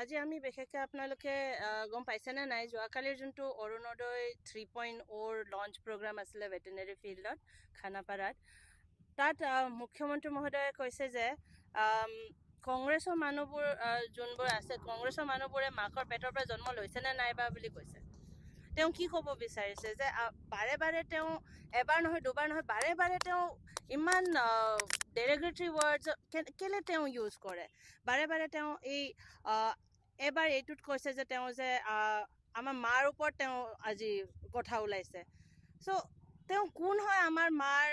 আজি আমি বিশেষকৈ আপোনালোকে গম পাইছেনে নাই যোৱাকালিৰ যোনটো অৰুণোদয় 3.0 লঞ্চ প্ৰগ্ৰাম আছিলে ভেটেনেৰী ফিল্ডত খানাপাৰাত তাত মুখ্যমন্ত্ৰী মহোদয়ে কৈছে যে কংগ্ৰেছৰ মানুহবোৰ যোনবোৰ আছে কংগ্ৰেছৰ মানুহবোৰে মাকৰ পেটৰ পৰা জন্ম লৈছেনে নাইবা বুলি কৈছে। তেওঁ কি ক'ব বিচাৰিছে যে বাৰে বাৰে তেওঁ এবাৰ নহয় দুবাৰ নহয় বাৰে বাৰে তেওঁ ইমান ডেৰিগেটৰী ৱৰ্ডছ কেলে তেওঁ ইউজ কৰে। বাৰে বাৰে তেওঁ এই এবাৰ এইটোত কৈছে যে তেওঁ যে আমাৰ মাৰ ওপৰত তেওঁ আজি কথা ওলাইছে। চ' তেওঁ কোন হয় আমাৰ মাৰ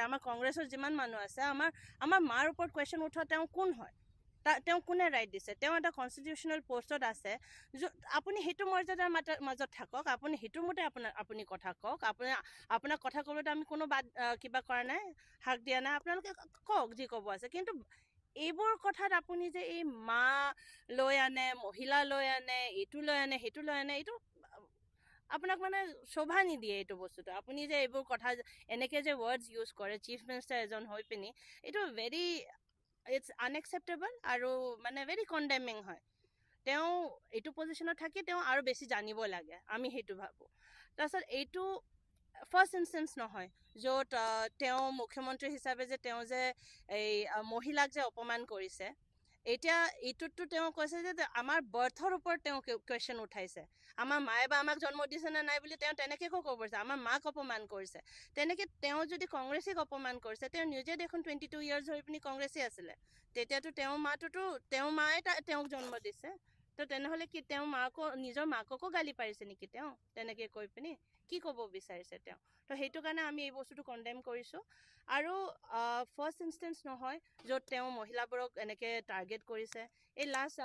আমাৰ কংগ্ৰেছৰ যিমান মানুহ আছে আমাৰ মাৰ ওপৰত কুৱেশ্যন উঠোৱা তেওঁ কোন হয়, তেওঁ কোনে ৰাইট দিছে। তেওঁ এটা কনষ্টিটিউশ্যনেল পষ্টত আছে। আপুনি সেইটো মৰ্যাদাৰ মাজত থাকক, আপুনি সেইটো মতে আপুনি কথা কওক। আপোনাক কথা ক'বলৈ আমি কোনো কিবা কৰা নাই, হাক দিয়া নাই, আপোনালোকে কওক যি ক'ব আছে। কিন্তু এইবোৰ কথাত আপুনি যে এই মা লৈ আনে, মহিলা লৈ আনে, এইটো লৈ আনে সেইটো লৈ আনে, এইটো আপোনাক মানে শোভা নিদিয়ে এইটো বস্তুটো। আপুনি যে এইবোৰ কথা এনেকৈ যে ৱৰ্ডছ ইউজ কৰে চিফ মিনিষ্টাৰ এজন হৈ পিনি, এইটো ভেৰি ইটছ আনএক্সেপ্টেবল আৰু মানে ভেৰি কণ্ডেমিং হয়। তেওঁ এইটো পজিশ্যনত থাকি তেওঁ আৰু বেছি জানিব লাগে, আমি সেইটো ভাবোঁ। তাৰপিছত এইটো ফাৰ্ষ্ট ইনষ্টেঞ্চ নহয় য'ত তেওঁ মুখ্যমন্ত্ৰী হিচাপে যে তেওঁ যে এই মহিলাক যে অপমান কৰিছে। এতিয়া এইটোততো তেওঁ কৈছে যে আমাৰ বাৰ্থৰ ওপৰত তেওঁ কুৱেশ্যন উঠাইছে। আমাৰ মায়ে বা আমাক জন্ম দিছে নে নাই বুলি তেওঁ তেনেকৈ ক'ব পাৰিছে। আমাৰ মাক অপমান কৰিছে। তেনেকৈ তেওঁ যদি কংগ্ৰেছীক অপমান কৰিছে, তেওঁ নিজে দেখোন 22 ইয়াৰ্ছ ধৰি পিনি কংগ্ৰেছী আছিলে। তেতিয়াতো তেওঁৰ মায়ে তেওঁক জন্ম দিছে। তো তেনেহ'লে কি তেওঁ নিজৰ মাককো গালি পাৰিছে নেকি তেওঁ তেনেকৈ কৈ পিনি? কি ক'ব বিচাৰিছে তেওঁ? তো সেইটো কাৰণে আমি এই বস্তুটো কণ্ডেম কৰিছোঁ। আৰু ফাৰ্ষ্ট ইনষ্টেঞ্চ নহয় য'ত তেওঁ মহিলাবোৰক এনেকৈ টাৰ্গেট কৰিছে। এই লাষ্ট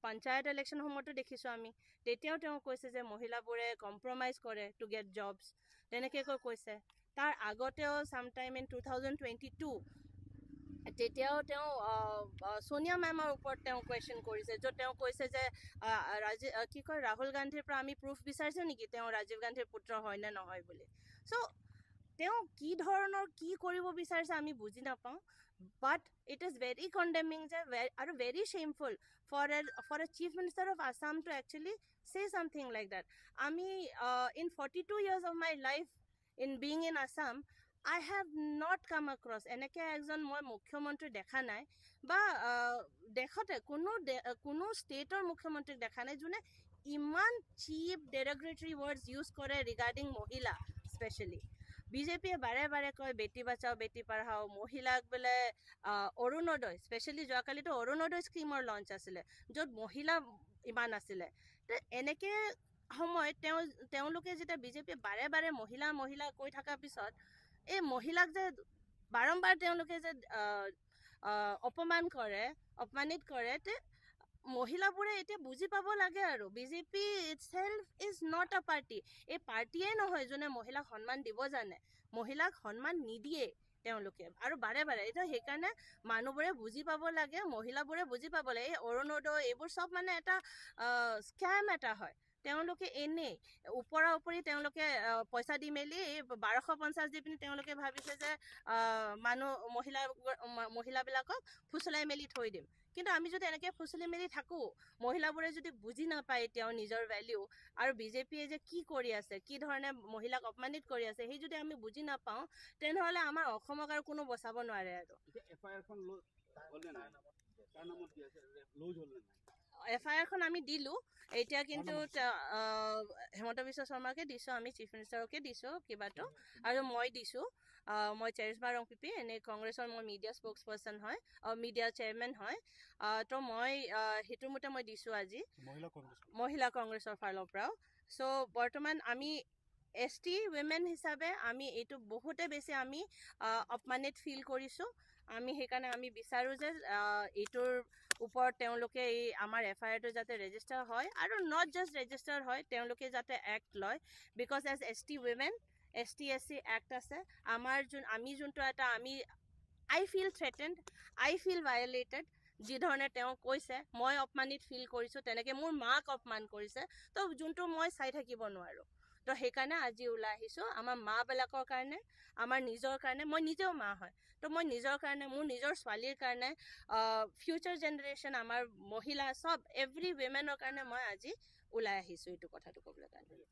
পঞ্চায়ত ইলেকশ্যন সময়তো দেখিছোঁ আমি, তেতিয়াও তেওঁ কৈছে যে মহিলাবোৰে কম্প্ৰমাইজ কৰে টু গেট জবছ, তেনেকৈ কৈছে। তাৰ আগতেও ছামটাইম ইন 2022 তেতিয়াও তেওঁ সোনিয়া মেমৰ ওপৰত তেওঁ কুৱেশ্যন কৰিছে, য'ত তেওঁ কৈছে যে ৰাহুল গান্ধীৰ পৰা আমি প্ৰুফ বিচাৰিছোঁ নেকি তেওঁ ৰাজীৱ গান্ধীৰ পুত্ৰ হয় নে নহয় বুলি। চ' তেওঁ কি ধৰণৰ কি কৰিব বিচাৰিছে আমি বুজি নাপাওঁ। But it is very condemning যে আৰু very shameful for a chief minister of Assam to actually say something like that. আমি in 42 years of my life in being in Assam, I have not come across এনেকৈ এজন মই মুখ্যমন্ত্ৰী দেখা নাই, বা দেশতে কোনো ষ্টেটৰ মুখ্যমন্ত্ৰীক দেখা নাই যোনে ইমান চিপ ডেৰগ্ৰেটৰী ৱৰ্ডছ ইউজ কৰে ৰিগাৰ্ডিং মহিলা। স্পেচিয়েলি বিজেপিয়ে বাৰে বাৰে কয় বেটি বাচাও বেটি পঢ়াও, মহিলাক বোলে অৰুণোদয়, স্পেচিয়েলি যোৱাকালিতো অৰুণোদয় স্কীমৰ লঞ্চ আছিলে য'ত মহিলা ইমান আছিলে। এনেকৈ সময়ত তেওঁলোকে যেতিয়া বিজেপিয়ে বাৰে বাৰে মহিলা কৈ থকাৰ পিছত এই মহিলাক যে বাৰম্বাৰ তেওঁলোকে যে অপমানিত কৰে, তে মহিলাবোৰে এতিয়া বুজি পাব লাগে আৰু BJP itself is not a party. এই পাৰ্টিয়ে নহয় যোনে মহিলাক সন্মান দিব জানে, মহিলাক সন্মান নিদিয়ে তেওঁলোকে। আৰু বাৰে বাৰে এতিয়া সেইকাৰণে মানুহবোৰে বুজি পাব লাগে, মহিলাবোৰে বুজি পাব লাগে এই অৰুণোদয় এইবোৰ চব মানে এটা স্কেম এটা হয়। তেওঁলোকে এনেই ওপৰা ওপৰি তেওঁলোকে পইচা দি মেলি 1250 দি পিনি তেওঁলোকে ভাবিছে যে মহিলাবিলাকক ফুচলাই মেলি থৈ দিম। কিন্তু আমি যদি এনেকৈ ফুচলি মেলি থাকোঁ, মহিলাবোৰে যদি বুজি নাপায় এতিয়াও নিজৰ ভেলিউ, আৰু বিজেপিয়ে যে কি কৰি আছে, কি ধৰণে মহিলাক অপমানিত কৰি আছে, সেই যদি আমি বুজি নাপাওঁ, তেনেহ'লে আমাৰ অসমক আৰু কোনো বচাব নোৱাৰে। আৰু FIR খন আমি দিলোঁ এতিয়া, কিন্তু হেমন্ত বিশ্ব শৰ্মাকে দিছোঁ, আমি চিফ মিনিষ্টাৰকে দিছোঁ কিবাটো, আৰু মই দিছোঁ। মই চেৰিজমা ৰংপিপি, এনেই কংগ্ৰেছৰ মই মিডিয়া স্প'ক্স পাৰ্চন হয়, মিডিয়া চেয়াৰমেন হয়। তো মই সেইটো মতে মই দিছোঁ আজি মহিলা কংগ্ৰেছৰ ফালৰ পৰাও। চ' বৰ্তমান আমি ST উইমেন হিচাপে আমি এইটো বহুতে বেছি আমি অপমানিত ফিল কৰিছোঁ। আমি সেইকাৰণে আমি বিচাৰোঁ যে এইটোৰ ওপৰত তেওঁলোকে এই আমাৰ FIRটো যাতে ৰেজিষ্টাৰ হয়, আৰু নট জাষ্ট ৰেজিষ্টাৰ হয়, তেওঁলোকে যাতে এক্ট লয়। Because as ST women ST/SC act আছে, আমি যোনটো এটা আই ফিল থ্ৰেটেণ্ড, আই ফিল ভায়লেটেড। যি ধৰণে তেওঁ কৈছে মই অপমানিত ফিল কৰিছোঁ, তেনেকৈ মোৰ মাক অপমান কৰিছে, তো যোনটো মই চাই থাকিব নোৱাৰোঁ। তো সেইকাৰণে আজি ওলাই আহিছোঁ আমাৰ মাবিলাকৰ কাৰণে, আমাৰ নিজৰ কাৰণে। মই নিজেও মা হয়, তো মই নিজৰ কাৰণে, মোৰ নিজৰ ছোৱালীৰ কাৰণে, ফিউচাৰ জেনেৰেশ্যন, আমাৰ মহিলা চব এভৰি উইমেনৰ কাৰণে মই আজি ওলাই আহিছোঁ এইটো কথাটো ক'বলৈ কাৰণে।